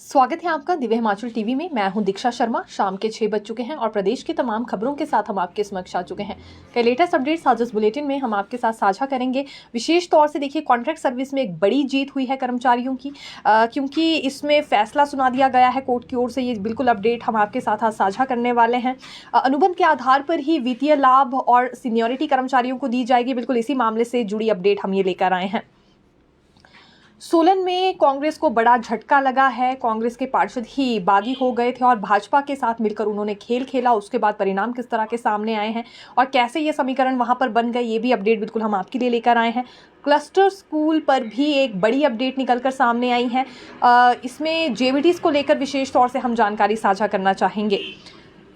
स्वागत है आपका दिव्य हिमाचल टीवी में। मैं हूं दीक्षा शर्मा। शाम के 6 बज चुके हैं और प्रदेश की तमाम खबरों के साथ हम आपके समक्ष आ चुके हैं। कई लेटेस्ट अपडेट्स आज इस बुलेटिन में हम आपके साथ साझा करेंगे। विशेष तौर से देखिए, कॉन्ट्रैक्ट सर्विस में एक बड़ी जीत हुई है कर्मचारियों की, क्योंकि इसमें फैसला सुना दिया गया है कोर्ट की ओर से। ये बिल्कुल अपडेट हम आपके साथ आज साझा करने वाले हैं। अनुबंध के आधार पर ही वित्तीय लाभ और सीनियरिटी कर्मचारियों को दी जाएगी। बिल्कुल इसी मामले से जुड़ी अपडेट हम ये लेकर आए हैं। सोलन में कांग्रेस को बड़ा झटका लगा है। कांग्रेस के पार्षद ही बागी हो गए थे और भाजपा के साथ मिलकर उन्होंने खेल खेला। उसके बाद परिणाम किस तरह के सामने आए हैं और कैसे ये समीकरण वहां पर बन गए, ये भी अपडेट बिल्कुल हम आपके लिए लेकर आए हैं। क्लस्टर स्कूल पर भी एक बड़ी अपडेट निकलकर सामने आई है। इसमें जेवीटीज को लेकर विशेष तौर से हम जानकारी साझा करना चाहेंगे।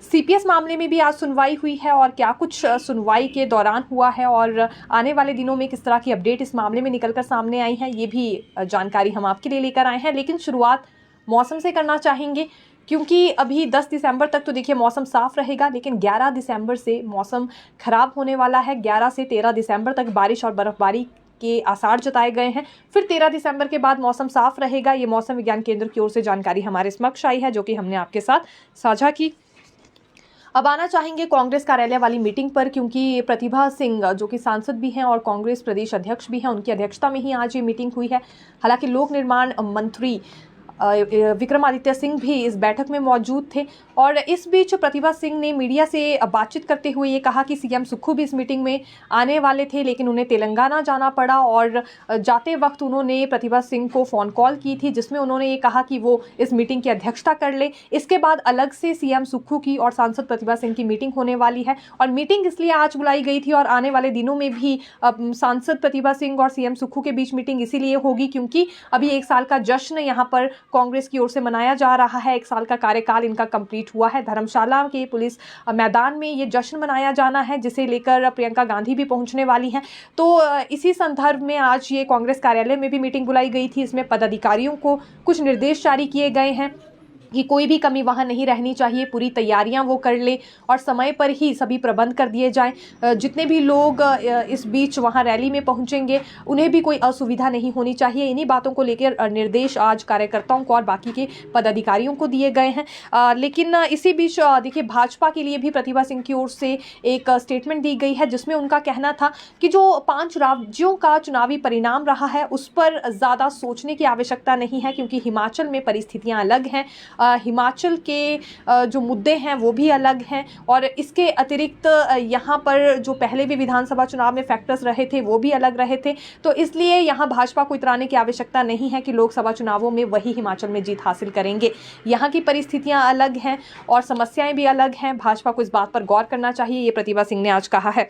सीपीएस मामले में भी आज सुनवाई हुई है और क्या कुछ सुनवाई के दौरान हुआ है और आने वाले दिनों में किस तरह की अपडेट इस मामले में निकलकर सामने आई है, ये भी जानकारी हम आपके लिए लेकर आए हैं। लेकिन शुरुआत मौसम से करना चाहेंगे, क्योंकि अभी 10 दिसंबर तक तो देखिए मौसम साफ रहेगा, लेकिन 11 दिसंबर से मौसम खराब होने वाला है। 11 से 13 दिसंबर तक बारिश और बर्फबारी के आसार जताए गए हैं। फिर 13 दिसंबर के बाद मौसम साफ रहेगा। ये मौसम विज्ञान केंद्र की ओर से जानकारी हमारे समक्ष आई है, जो कि हमने आपके साथ साझा की। अब आना चाहेंगे कांग्रेस कार्यालय वाली मीटिंग पर, क्योंकि प्रतिभा सिंह जो कि सांसद भी हैं और कांग्रेस प्रदेश अध्यक्ष भी हैं, उनकी अध्यक्षता में ही आज ये मीटिंग हुई है। हालांकि लोक निर्माण मंत्री विक्रमादित्य सिंह भी इस बैठक में मौजूद थे और इस बीच प्रतिभा सिंह ने मीडिया से बातचीत करते हुए ये कहा कि सीएम सुक्खू भी इस मीटिंग में आने वाले थे, लेकिन उन्हें तेलंगाना जाना पड़ा और जाते वक्त उन्होंने प्रतिभा सिंह को फ़ोन कॉल की थी, जिसमें उन्होंने ये कहा कि वो इस मीटिंग की अध्यक्षता कर ले। इसके बाद अलग से सीएम सुक्खू की और सांसद प्रतिभा सिंह की मीटिंग होने वाली है और मीटिंग इसलिए आज बुलाई गई थी और आने वाले दिनों में भी सांसद प्रतिभा सिंह और सीएम सुक्खू के बीच मीटिंग इसीलिए होगी क्योंकि अभी 1 साल का जश्न यहाँ पर कांग्रेस की ओर से मनाया जा रहा है। 1 साल का कार्यकाल इनका कंप्लीट हुआ है। धर्मशाला के पुलिस मैदान में ये जश्न मनाया जाना है, जिसे लेकर प्रियंका गांधी भी पहुंचने वाली हैं। तो इसी संदर्भ में आज ये कांग्रेस कार्यालय में भी मीटिंग बुलाई गई थी। इसमें पदाधिकारियों को कुछ निर्देश जारी किए गए हैं कि कोई भी कमी वहाँ नहीं रहनी चाहिए, पूरी तैयारियां वो कर ले और समय पर ही सभी प्रबंध कर दिए जाएं। जितने भी लोग इस बीच वहाँ रैली में पहुंचेंगे उन्हें भी कोई असुविधा नहीं होनी चाहिए। इन्हीं बातों को लेकर निर्देश आज कार्यकर्ताओं को और बाकी के पदाधिकारियों को दिए गए हैं। लेकिन इसी बीच देखिए, भाजपा के लिए भी प्रतिभा सिंह की ओर से एक स्टेटमेंट दी गई है, जिसमें उनका कहना था कि जो 5 राज्यों का चुनावी परिणाम रहा है उस पर ज़्यादा सोचने की आवश्यकता नहीं है, क्योंकि हिमाचल में परिस्थितियाँ अलग हैं। हिमाचल के जो मुद्दे हैं वो भी अलग हैं और इसके अतिरिक्त यहाँ पर जो पहले भी विधानसभा चुनाव में फैक्टर्स रहे थे वो भी अलग रहे थे। तो इसलिए यहाँ भाजपा को इतराने की आवश्यकता नहीं है कि लोकसभा चुनावों में वही हिमाचल में जीत हासिल करेंगे। यहाँ की परिस्थितियाँ अलग हैं और समस्याएं भी अलग हैं। भाजपा को इस बात पर गौर करना चाहिए, ये प्रतिभा सिंह ने आज कहा है।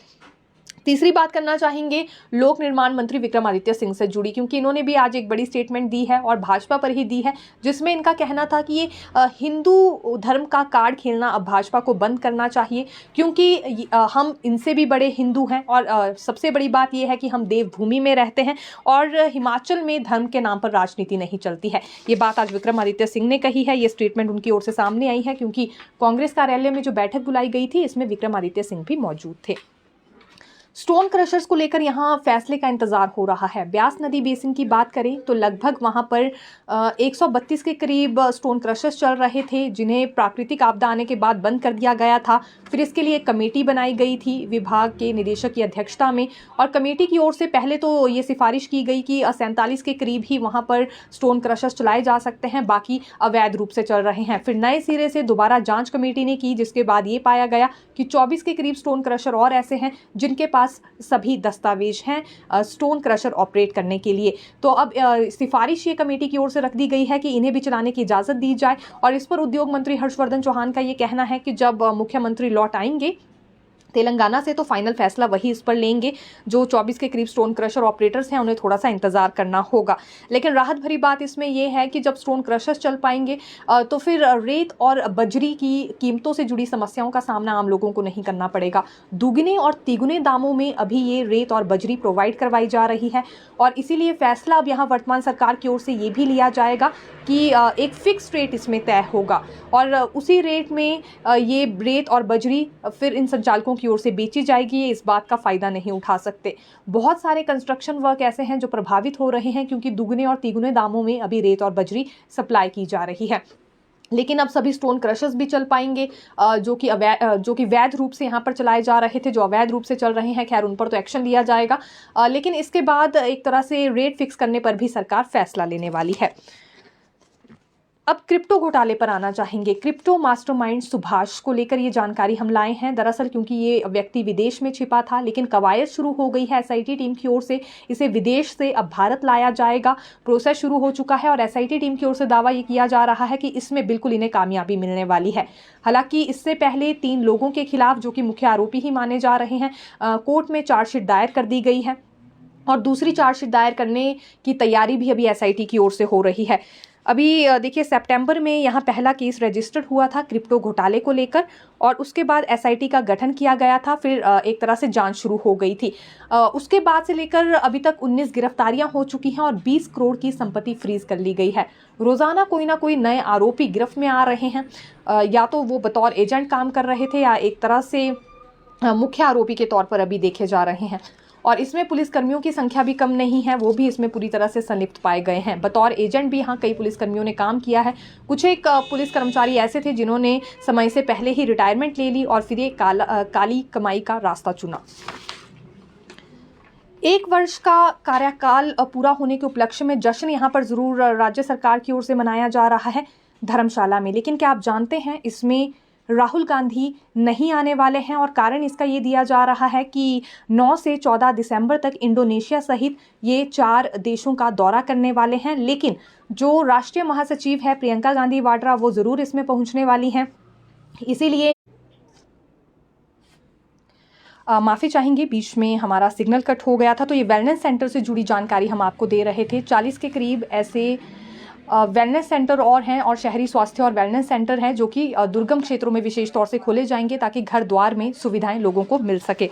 तीसरी बात करना चाहेंगे लोक निर्माण मंत्री विक्रमादित्य सिंह से जुड़ी, क्योंकि इन्होंने भी आज एक बड़ी स्टेटमेंट दी है और भाजपा पर ही दी है, जिसमें इनका कहना था कि ये हिंदू धर्म का कार्ड खेलना अब भाजपा को बंद करना चाहिए, क्योंकि हम इनसे भी बड़े हिंदू हैं और सबसे बड़ी बात यह है कि हम देवभूमि में रहते हैं और हिमाचल में धर्म के नाम पर राजनीति नहीं चलती है। ये बात आज विक्रमादित्य सिंह ने कही है। ये स्टेटमेंट उनकी ओर से सामने आई है क्योंकि कांग्रेस कार्यालय में जो बैठक बुलाई गई थी इसमें विक्रमादित्य सिंह भी मौजूद थे। स्टोन क्रशर्स को लेकर यहाँ फैसले का इंतजार हो रहा है। ब्यास नदी बेसिन की बात करें तो लगभग वहाँ पर 132 के करीब स्टोन क्रशर्स चल रहे थे, जिन्हें प्राकृतिक आपदा आने के बाद बंद कर दिया गया था। फिर इसके लिए एक कमेटी बनाई गई थी विभाग के निदेशक की अध्यक्षता में और कमेटी की ओर से पहले तो ये सिफारिश की गई कि 47 के करीब ही वहाँ पर स्टोन क्रशर्स चलाए जा सकते हैं, बाकी अवैध रूप से चल रहे हैं। फिर नए सिरे से दोबारा जाँच कमेटी ने की, जिसके बाद ये पाया गया कि 24 के करीब स्टोन क्रशर और ऐसे हैं जिनके पास सभी दस्तावेज हैं स्टोन क्रशर ऑपरेट करने के लिए। तो अब सिफारिश ये कमेटी की ओर से रख दी गई है कि इन्हें भी चलाने की इजाज़त दी जाए और इस पर उद्योग मंत्री हर्षवर्धन चौहान का ये कहना है कि जब मुख्यमंत्री लौट आएंगे तेलंगाना से तो फाइनल फैसला वही इस पर लेंगे। जो 24 के करीब स्टोन क्रशर ऑपरेटर्स हैं उन्हें थोड़ा सा इंतजार करना होगा। लेकिन राहत भरी बात इसमें यह है कि जब स्टोन क्रशर्स चल पाएंगे तो फिर रेत और बजरी की कीमतों से जुड़ी समस्याओं का सामना आम लोगों को नहीं करना पड़ेगा। दुगने और तिगुने दामों में अभी ये रेत और बजरी प्रोवाइड करवाई जा रही है और इसीलिए फैसला अब यहाँ वर्तमान सरकार की ओर से ये भी लिया जाएगा कि एक फिक्स रेट इसमें तय होगा और उसी रेट में ये रेत और बजरी फिर इन संचालकों की ओर से बेची जाएगी, ये इस बात का फ़ायदा नहीं उठा सकते। बहुत सारे कंस्ट्रक्शन वर्क ऐसे हैं जो प्रभावित हो रहे हैं क्योंकि दुगने और तिगुने दामों में अभी रेत और बजरी सप्लाई की जा रही है। लेकिन अब सभी स्टोन क्रशर्स भी चल पाएंगे जो कि वैध रूप से यहाँ पर चलाए जा रहे थे। जो अवैध रूप से चल रहे हैं, खैर उन पर तो एक्शन लिया जाएगा, लेकिन इसके बाद एक तरह से रेट फिक्स करने पर भी सरकार फैसला लेने वाली है। अब क्रिप्टो घोटाले पर आना चाहेंगे। क्रिप्टो मास्टरमाइंड सुभाष को लेकर ये जानकारी हम लाए हैं। दरअसल क्योंकि ये व्यक्ति विदेश में छिपा था, लेकिन कवायद शुरू हो गई है एसआईटी टीम की ओर से। इसे विदेश से अब भारत लाया जाएगा, प्रोसेस शुरू हो चुका है और एसआईटी टीम की ओर से दावा ये किया जा रहा है कि इसमें बिल्कुल इन्हें कामयाबी मिलने वाली है। हालांकि इससे पहले 3 लोगों के खिलाफ, जो कि मुख्य आरोपी ही माने जा रहे हैं, कोर्ट में चार्जशीट दायर कर दी गई है और दूसरी चार्जशीट दायर करने की तैयारी भी अभी एसआईटी की ओर से हो रही है। अभी देखिए, सितंबर में यहाँ पहला केस रजिस्टर्ड हुआ था क्रिप्टो घोटाले को लेकर और उसके बाद एसआईटी का गठन किया गया था। फिर एक तरह से जांच शुरू हो गई थी। उसके बाद से लेकर अभी तक 19 गिरफ्तारियां हो चुकी हैं और 20 करोड़ की संपत्ति फ्रीज कर ली गई है। रोजाना कोई ना कोई नए आरोपी गिरफ्त में आ रहे हैं, या तो वो बतौर एजेंट काम कर रहे थे या एक तरह से मुख्य आरोपी के तौर पर अभी देखे जा रहे हैं। और इसमें पुलिसकर्मियों की संख्या भी कम नहीं है, वो भी इसमें पूरी तरह से संलिप्त पाए गए हैं। बतौर एजेंट भी यहाँ कई पुलिसकर्मियों ने काम किया है। कुछ एक पुलिस कर्मचारी ऐसे थे जिन्होंने समय से पहले ही रिटायरमेंट ले ली और फिर एक काली कमाई का रास्ता चुना। 1 वर्ष का कार्यकाल पूरा होने के उपलक्ष्य में जश्न यहाँ पर जरूर राज्य सरकार की ओर से मनाया जा रहा है धर्मशाला में। लेकिन क्या आप जानते हैं, इसमें राहुल गांधी नहीं आने वाले हैं और कारण इसका ये दिया जा रहा है कि 9 से 14 दिसंबर तक इंडोनेशिया सहित ये 4 देशों का दौरा करने वाले हैं। लेकिन जो राष्ट्रीय महासचिव है प्रियंका गांधी वाड्रा, वो ज़रूर इसमें पहुंचने वाली हैं। इसीलिए माफ़ी चाहेंगे, बीच में हमारा सिग्नल कट हो गया था। तो ये वेलनेस सेंटर से जुड़ी जानकारी हम आपको दे रहे थे। 40 के करीब ऐसे वेलनेस सेंटर और हैं और शहरी स्वास्थ्य और वेलनेस सेंटर हैं जो कि दुर्गम क्षेत्रों में विशेष तौर से खोले जाएंगे ताकि घर द्वार में सुविधाएं लोगों को मिल सके।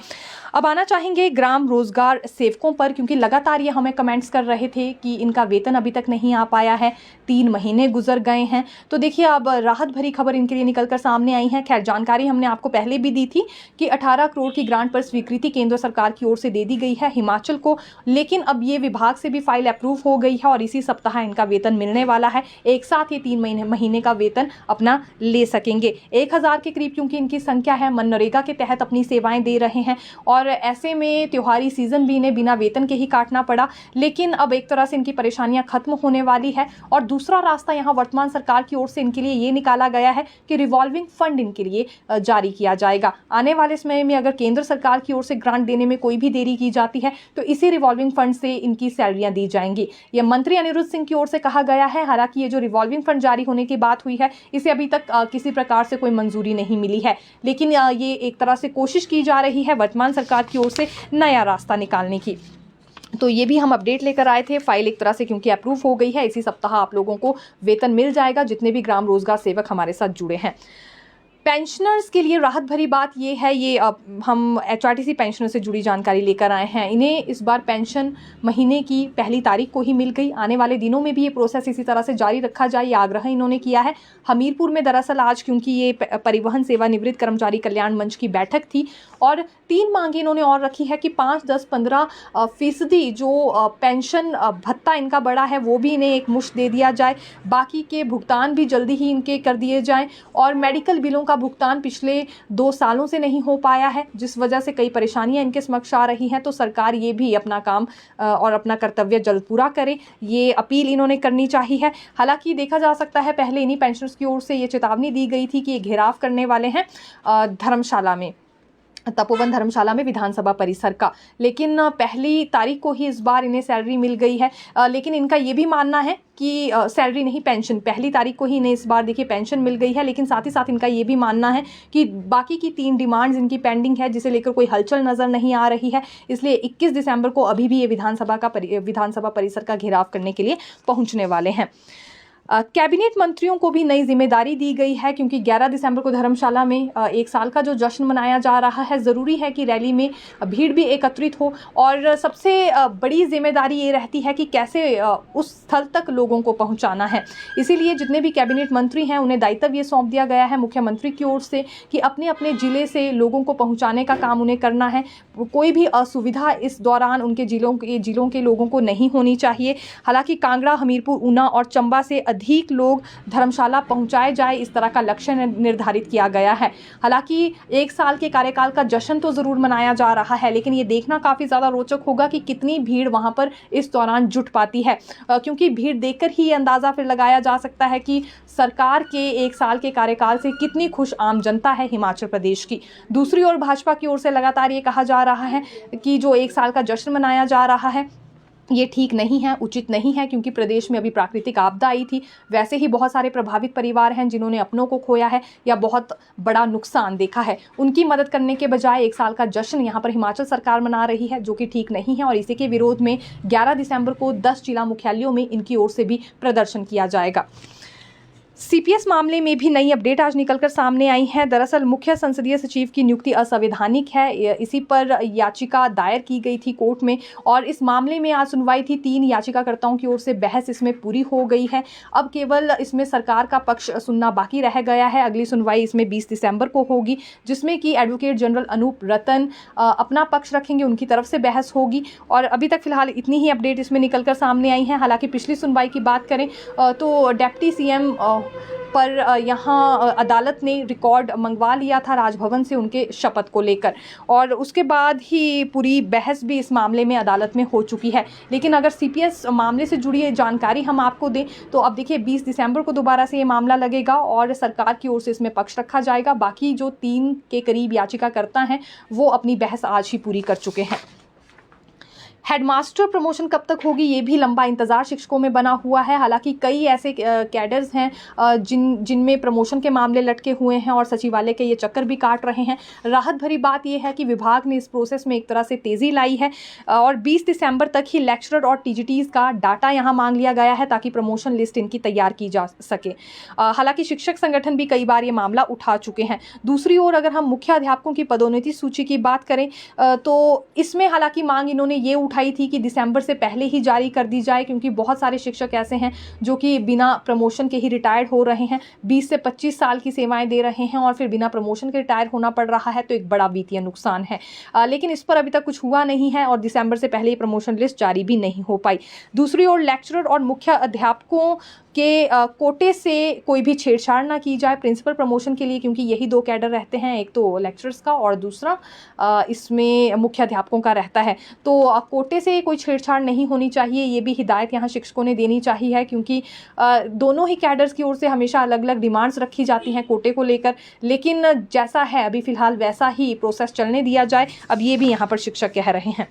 अब आना चाहेंगे ग्राम रोजगार सेवकों पर, क्योंकि लगातार ये हमें कमेंट्स कर रहे थे कि इनका वेतन अभी तक नहीं आ पाया है, 3 महीने गुजर गए हैं। तो देखिए, अब राहत भरी खबर इनके लिए निकलकर सामने आई है। खैर, जानकारी हमने आपको पहले भी दी थी कि 18 करोड़ की ग्रांट पर स्वीकृति केंद्र सरकार की ओर से दे दी गई है हिमाचल को, लेकिन अब ये विभाग से भी फाइल अप्रूव हो गई है और इसी सप्ताह इनका वेतन मिलने वाला है। एक साथ ये 3 महीने का वेतन अपना ले सकेंगे। 1000 के करीब क्योंकि इनकी संख्या है, मनरेगा के तहत अपनी सेवाएं दे रहे हैं और ऐसे में त्योहारी सीजन भी इन्हें बिना वेतन के ही काटना पड़ा। लेकिन अब एक तरह से इनकी परेशानियां खत्म होने वाली है और दूसरा रास्ता यहाँ वर्तमान सरकार की ओर से इनके लिए ये निकाला गया है कि रिवॉल्विंग फंड इनके लिए जारी किया जाएगा। आने वाले समय में अगर केंद्र सरकार की ओर से ग्रांट देने में कोई भी देरी की जाती है तो इसी रिवॉल्विंग फंड से इनकी सैलरियां दी जाएंगी। ये मंत्री अनिरुद्ध सिंह की ओर से कहा गया है। हालांकि ये जो रिवॉल्विंग फंड जारी होने की बात हुई है, इसे अभी तक किसी प्रकार से कोई मंजूरी नहीं मिली है, लेकिन ये एक तरह से कोशिश की जा रही है वर्तमान सरकार की ओर से नया रास्ता निकालने की। तो ये भी हम अपडेट लेकर आए थे। फाइल एक तरह से क्योंकि अप्रूव हो गई है, इसी सप्ताह आप लोगों को वेतन मिल जाएगा जितने भी ग्राम रोजगार सेवक हमारे साथ जुड़े हैं। पेंशनर्स के लिए राहत भरी बात ये है, ये हम एचआरटीसी पेंशनर से जुड़ी जानकारी लेकर आए हैं। इन्हें इस बार पेंशन महीने की पहली तारीख को ही मिल गई। आने वाले दिनों में भी ये प्रोसेस इसी तरह से जारी रखा जाए, ये आग्रह इन्होंने किया है। हमीरपुर में दरअसल आज क्योंकि ये परिवहन सेवानिवृत्त कर्मचारी कल्याण मंच की बैठक थी और 3 मांगे इन्होंने और रखी है कि 5, 10, 15% जो पेंशन भत्ता इनका बढ़ा है वो भी इन्हें एक मुश्त दे दिया जाए, बाकी के भुगतान भी जल्दी ही इनके कर दिए जाएं और मेडिकल बिलों का भुगतान पिछले 2 सालों से नहीं हो पाया है, जिस वजह से कई परेशानियां इनके समक्ष आ रही हैं। तो सरकार ये भी अपना काम और अपना कर्तव्य जल्द पूरा करे, ये अपील इन्होंने करनी चाहिए है। हालांकि देखा जा सकता है पहले इन्हीं पेंशनर्स की ओर से ये चेतावनी दी गई थी कि ये घेराव करने वाले हैं धर्मशाला में, तपोवन धर्मशाला में विधानसभा परिसर का। लेकिन पहली तारीख को ही इस बार इन्हें सैलरी मिल गई है, लेकिन इनका ये भी मानना है कि सैलरी नहीं पेंशन, पहली तारीख को ही इन्हें इस बार देखिए पेंशन मिल गई है। लेकिन साथ ही साथ इनका ये भी मानना है कि बाकी की 3 डिमांड्स इनकी पेंडिंग है जिसे लेकर कोई हलचल नज़र नहीं आ रही है, इसलिए 21 दिसंबर को अभी भी ये विधानसभा परिसर का घेराव करने के लिए पहुँचने वाले हैं। कैबिनेट मंत्रियों को भी नई जिम्मेदारी दी गई है क्योंकि 11 दिसंबर को धर्मशाला में एक साल का जो जश्न मनाया जा रहा है, ज़रूरी है कि रैली में भीड़ भी एकत्रित हो और सबसे बड़ी जिम्मेदारी ये रहती है कि कैसे उस स्थल तक लोगों को पहुंचाना है। इसीलिए जितने भी कैबिनेट मंत्री हैं उन्हें दायित्व ये सौंप दिया गया है मुख्यमंत्री की ओर से कि अपने अपने ज़िले से लोगों को पहुँचाने का काम उन्हें करना है। कोई भी असुविधा इस दौरान उनके ज़िलों के लोगों को नहीं होनी चाहिए। हालांकि कांगड़ा, हमीरपुर, ऊना और चंबा से अधिक लोग धर्मशाला पहुंचाए जाए, इस तरह का लक्ष्य निर्धारित किया गया है। हालांकि एक साल के कार्यकाल का जश्न तो ज़रूर मनाया जा रहा है, लेकिन ये देखना काफ़ी ज़्यादा रोचक होगा कि कितनी भीड़ वहां पर इस दौरान जुट पाती है, क्योंकि भीड़ देखकर ही ये अंदाज़ा फिर लगाया जा सकता है कि सरकार के एक साल के कार्यकाल से कितनी खुश आम जनता है हिमाचल प्रदेश की। दूसरी ओर भाजपा की ओर से लगातार ये कहा जा रहा है कि जो एक साल का जश्न मनाया जा रहा है ये ठीक नहीं है, उचित नहीं है, क्योंकि प्रदेश में अभी प्राकृतिक आपदा आई थी। वैसे ही बहुत सारे प्रभावित परिवार हैं जिन्होंने अपनों को खोया है या बहुत बड़ा नुकसान देखा है। उनकी मदद करने के बजाय एक साल का जश्न यहाँ पर हिमाचल सरकार मना रही है, जो कि ठीक नहीं है। और इसी के विरोध में 11 दिसंबर को 10 जिला मुख्यालयों में इनकी ओर से भी प्रदर्शन किया जाएगा। सीपीएस मामले में भी नई अपडेट आज निकलकर सामने आई है। दरअसल मुख्य संसदीय सचिव की नियुक्ति असंवैधानिक है, इसी पर याचिका दायर की गई थी कोर्ट में और इस मामले में आज सुनवाई थी। 3 याचिकाकर्ताओं की ओर से बहस इसमें पूरी हो गई है। अब केवल इसमें सरकार का पक्ष सुनना बाकी रह गया है। अगली सुनवाई इसमें 20 दिसंबर को होगी, जिसमें कि एडवोकेट जनरल अनूप रतन अपना पक्ष रखेंगे, उनकी तरफ से बहस होगी। और अभी तक फिलहाल इतनी ही अपडेट इसमें निकलकर सामने आई है। हालांकि पिछली सुनवाई की बात करें तो डिप्टी सीएम पर यहाँ अदालत ने रिकॉर्ड मंगवा लिया था राजभवन से उनके शपथ को लेकर, और उसके बाद ही पूरी बहस भी इस मामले में अदालत में हो चुकी है। लेकिन अगर सीपीएस मामले से जुड़ी जानकारी हम आपको दें तो अब देखिए 20 दिसंबर को दोबारा से ये मामला लगेगा और सरकार की ओर से इसमें पक्ष रखा जाएगा। बाकी जो 3 के करीब याचिकाकर्ता हैं वो अपनी बहस आज ही पूरी कर चुके हैं। हेडमास्टर प्रमोशन कब तक होगी, ये भी लंबा इंतजार शिक्षकों में बना हुआ है। हालांकि कई ऐसे कैडर्स हैं जिनमें प्रमोशन के मामले लटके हुए हैं और सचिवालय के ये चक्कर भी काट रहे हैं। राहत भरी बात यह है कि विभाग ने इस प्रोसेस में एक तरह से तेज़ी लाई है और 20 दिसंबर तक ही लेक्चरर और टीजीटीज़ का डाटा यहाँ मांग लिया गया है ताकि प्रमोशन लिस्ट इनकी तैयार की जा सके। हालांकि शिक्षक संगठन भी कई बार ये मामला उठा चुके हैं। दूसरी ओर अगर हम मुख्य अध्यापकों की पदोन्नति सूची की बात करें तो इसमें हालांकि मांग इन्होंने ये उठाई थी कि दिसंबर से पहले ही जारी कर दी जाए, क्योंकि बहुत सारे शिक्षक ऐसे हैं जो कि बिना प्रमोशन के ही रिटायर्ड हो रहे हैं, 20 से 25 साल की सेवाएं दे रहे हैं और फिर बिना प्रमोशन के रिटायर होना पड़ रहा है, तो एक बड़ा वित्तीय नुकसान है। लेकिन इस पर अभी तक कुछ हुआ नहीं है और दिसंबर से पहले ही प्रमोशन लिस्ट जारी भी नहीं हो पाई। दूसरी ओर लेक्चरर और मुख्य अध्यापकों के कोटे से कोई भी छेड़छाड़ ना की जाए प्रिंसिपल प्रमोशन के लिए, क्योंकि यही 2 कैडर रहते हैं, एक तो लेक्चरर्स का और दूसरा इसमें मुख्य अध्यापकों का रहता है। तो कोटे से कोई छेड़छाड़ नहीं होनी चाहिए, ये भी हिदायत यहाँ शिक्षकों ने देनी चाहिए है, क्योंकि दोनों ही कैडर्स की ओर से हमेशा अलग अलग डिमांड्स रखी जाती हैं कोटे को लेकर, लेकिन जैसा है अभी फ़िलहाल वैसा ही प्रोसेस चलने दिया जाए, अब ये भी यहाँ पर शिक्षक कह रहे हैं।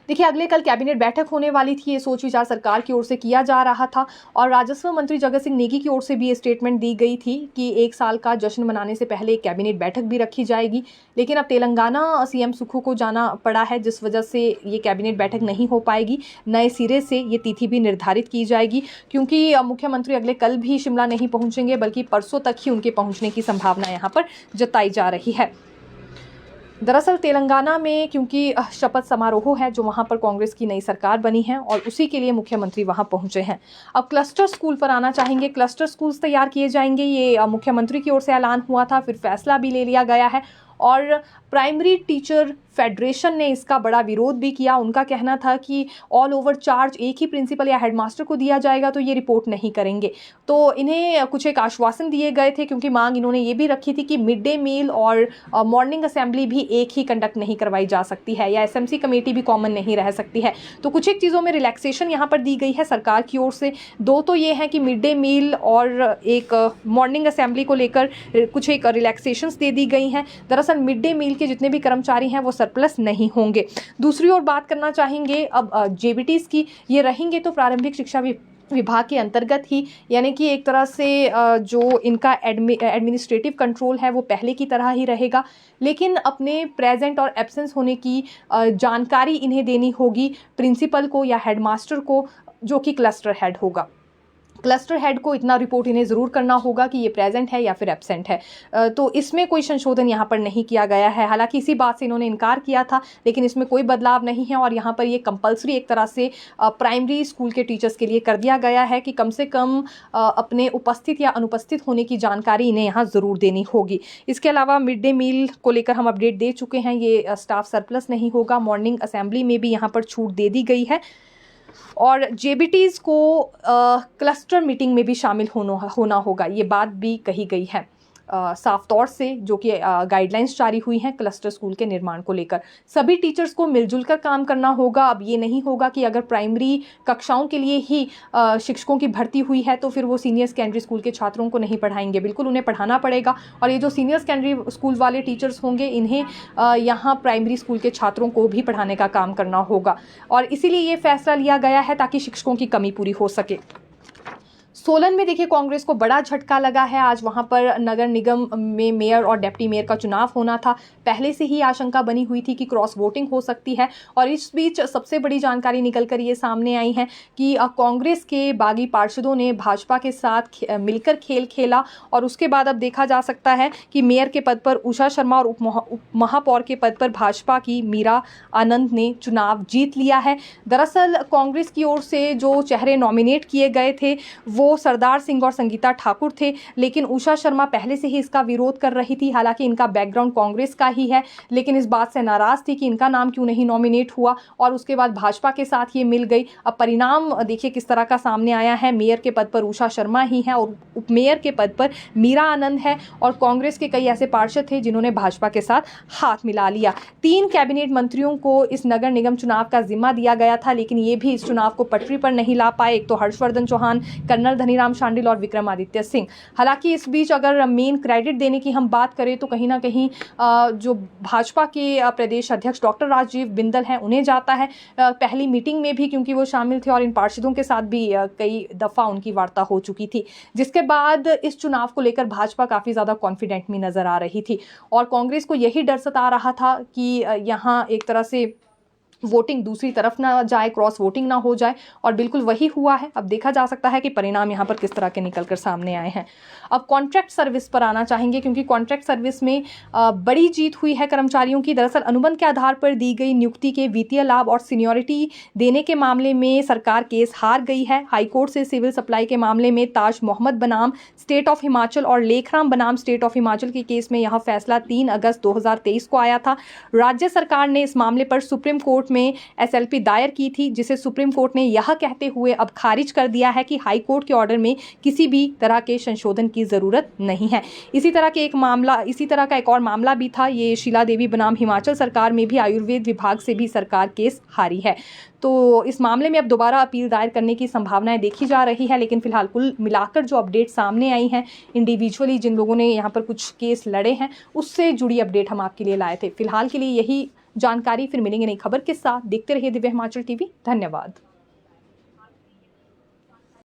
देखिए अगले कल कैबिनेट बैठक होने वाली थी, ये सोच विचार सरकार की ओर से किया जा रहा था और राजस्व मंत्री जगत सिंह नेगी की ओर से भी ये स्टेटमेंट दी गई थी कि एक साल का जश्न मनाने से पहले एक कैबिनेट बैठक भी रखी जाएगी। लेकिन अब तेलंगाना सीएम सुक्खू को जाना पड़ा है, जिस वजह से ये कैबिनेट बैठक नहीं हो पाएगी। नए सिरे से ये तिथि भी निर्धारित की जाएगी, क्योंकि मुख्यमंत्री अगले कल भी शिमला नहीं पहुँचेंगे, बल्कि परसों तक ही उनके पहुँचने की संभावना यहाँ पर जताई जा रही है। दरअसल तेलंगाना में क्योंकि शपथ समारोह है जो वहाँ पर कांग्रेस की नई सरकार बनी है और उसी के लिए मुख्यमंत्री वहाँ पहुँचे हैं। अब क्लस्टर स्कूल पर आना चाहेंगे, क्लस्टर स्कूल्स तैयार किए जाएंगे, ये मुख्यमंत्री की ओर से ऐलान हुआ था, फिर फैसला भी ले लिया गया है और प्राइमरी टीचर फेडरेशन ने इसका बड़ा विरोध भी किया। उनका कहना था कि ऑल ओवर चार्ज एक ही प्रिंसिपल या हेडमास्टर को दिया जाएगा तो ये रिपोर्ट नहीं करेंगे। तो इन्हें कुछ एक आश्वासन दिए गए थे, क्योंकि मांग इन्होंने ये भी रखी थी कि मिड डे मील और मॉर्निंग असेंबली भी एक ही कंडक्ट नहीं करवाई जा सकती है, या एसएमसी कमेटी भी कॉमन नहीं रह सकती है। तो कुछ एक चीज़ों में रिलैक्सेशन यहाँ पर दी गई है सरकार की ओर से। 2 तो ये है कि मिड डे मील और एक मॉर्निंग असेंबली को लेकर कुछ एक रिलैक्सेशंस दे दी गई हैं। दरअसल मिड डे मील के जितने भी कर्मचारी हैं वो सरप्लस नहीं होंगे। दूसरी ओर बात करना चाहेंगे अब जेबीटीज़ की, ये रहेंगे तो प्रारंभिक शिक्षा विभाग के अंतर्गत ही, यानी कि एक तरह से जो इनका एडमिनिस्ट्रेटिव कंट्रोल है वो पहले की तरह ही रहेगा, लेकिन अपने प्रेजेंट और एब्सेंस होने की जानकारी इन्हें देनी होगी प्रिंसिपल को या हेडमास्टर को, जो कि क्लस्टर हेड होगा। क्लस्टर हेड को इतना रिपोर्ट इन्हें ज़रूर करना होगा कि ये प्रेजेंट है या फिर एब्सेंट है। तो इसमें कोई संशोधन यहाँ पर नहीं किया गया है। हालांकि इसी बात से इन्होंने इनकार किया था, लेकिन इसमें कोई बदलाव नहीं है और यहाँ पर ये कंपलसरी एक तरह से प्राइमरी स्कूल के टीचर्स के लिए कर दिया गया है कि कम से कम अपने उपस्थित या अनुपस्थित होने की जानकारी इन्हें यहाँ ज़रूर देनी होगी। इसके अलावा मिड डे मील को लेकर हम अपडेट दे चुके हैं, ये स्टाफ सरप्लस नहीं होगा। मॉर्निंग असेंबली में भी यहाँ पर छूट दे दी गई है और जेबीटीज़ को क्लस्टर मीटिंग में भी शामिल होना होगा, ये बात भी कही गई है साफ तौर से, जो कि गाइडलाइंस जारी हुई हैं क्लस्टर स्कूल के निर्माण को लेकर। सभी टीचर्स को मिलजुल कर काम करना होगा। अब ये नहीं होगा कि अगर प्राइमरी कक्षाओं के लिए ही शिक्षकों की भर्ती हुई है तो फिर वो सीनियर सेकेंडरी स्कूल के छात्रों को नहीं पढ़ाएंगे। बिल्कुल उन्हें पढ़ाना पड़ेगा और ये जो सीनियर सेकेंडरी स्कूल वाले टीचर्स होंगे इन्हें यहाँ प्राइमरी स्कूल के छात्रों को भी पढ़ाने का काम करना होगा और इसीलिए ये फैसला लिया गया है ताकि शिक्षकों की कमी पूरी हो सके। सोलन में देखिए कांग्रेस को बड़ा झटका लगा है। आज वहां पर नगर निगम में मेयर और डिप्टी मेयर का चुनाव होना था। पहले से ही आशंका बनी हुई थी कि क्रॉस वोटिंग हो सकती है और इस बीच सबसे बड़ी जानकारी निकलकर ये सामने आई है कि कांग्रेस के बागी पार्षदों ने भाजपा के साथ मिलकर खेल खेला और उसके बाद अब देखा जा सकता है कि मेयर के पद पर उषा शर्मा और उप महापौर के पद पर भाजपा की मीरा आनंद ने चुनाव जीत लिया है। दरअसल कांग्रेस की ओर से जो चेहरे नॉमिनेट किए गए थे वो सरदार सिंह और संगीता ठाकुर थे, लेकिन उषा शर्मा पहले से ही इसका विरोध कर रही थी। हालांकि इनका बैकग्राउंड कांग्रेस का ही है, लेकिन इस बात से नाराज थी कि इनका नाम क्यों नहीं नॉमिनेट हुआ और उसके बाद भाजपा के साथ ये मिल गई। अब परिणाम देखिए किस तरह का सामने आया है। मेयर के पद पर उषा शर्मा ही है और उपमेयर के पद पर मीरा आनंद है और कांग्रेस के कई ऐसे पार्षद थे जिन्होंने भाजपा के साथ हाथ मिला लिया। 3 कैबिनेट मंत्रियों को इस नगर निगम चुनाव का जिम्मा दिया गया था, लेकिन ये भी इस चुनाव को पटरी पर नहीं ला पाए। एक तो हर्षवर्धन चौहान, कर्नल धनीराम शांडिल और विक्रमादित्य सिंह। हालांकि इस बीच अगर मेन क्रेडिट देने की हम बात करें तो कहीं ना कहीं जो भाजपा के प्रदेश अध्यक्ष डॉक्टर राजीव बिंदल हैं उन्हें जाता है। पहली मीटिंग में भी क्योंकि वो शामिल थे और इन पार्षदों के साथ भी कई दफ़ा उनकी वार्ता हो चुकी थी, जिसके बाद इस चुनाव को लेकर भाजपा काफ़ी ज़्यादा कॉन्फिडेंट में नज़र आ रही थी और कांग्रेस को यही डर सता रहा था कि यहाँ एक तरह से वोटिंग दूसरी तरफ ना जाए, क्रॉस वोटिंग ना हो जाए और बिल्कुल वही हुआ है। अब देखा जा सकता है कि परिणाम यहाँ पर किस तरह के निकलकर सामने आए हैं। अब कॉन्ट्रैक्ट सर्विस पर आना चाहेंगे क्योंकि कॉन्ट्रैक्ट सर्विस में बड़ी जीत हुई है कर्मचारियों की। दरअसल अनुबंध के आधार पर दी गई नियुक्ति के वित्तीय लाभ और सीनियरिटी देने के मामले में सरकार केस हार गई है। हाईकोर्ट से सिविल सप्लाई के मामले में ताज मोहम्मद बनाम स्टेट ऑफ हिमाचल और लेखराम बनाम स्टेट ऑफ हिमाचल के केस में यह फैसला 3 अगस्त 2023 को आया था। राज्य सरकार ने इस मामले पर सुप्रीम कोर्ट में एसएलपी दायर की थी, जिसे सुप्रीम कोर्ट ने यह कहते हुए अब खारिज कर दिया है कि हाई कोर्ट के ऑर्डर में किसी भी तरह के संशोधन की जरूरत नहीं है। इसी तरह का एक और मामला भी था, ये शीला देवी बनाम हिमाचल सरकार में भी आयुर्वेद विभाग से भी सरकार केस हारी है। तो इस मामले में अब दोबारा अपील दायर करने की संभावनाएं देखी जा रही है, लेकिन फिलहाल कुल मिलाकर जो अपडेट सामने आई हैं इंडिविजुअली जिन लोगों ने यहाँ पर कुछ केस लड़े हैं उससे जुड़ी अपडेट हम आपके लिए लाए थे। फिलहाल के लिए यही जानकारी, फिर मिलेंगे नई खबर के साथ। देखते रहिए दिव्य हिमाचल टीवी। धन्यवाद।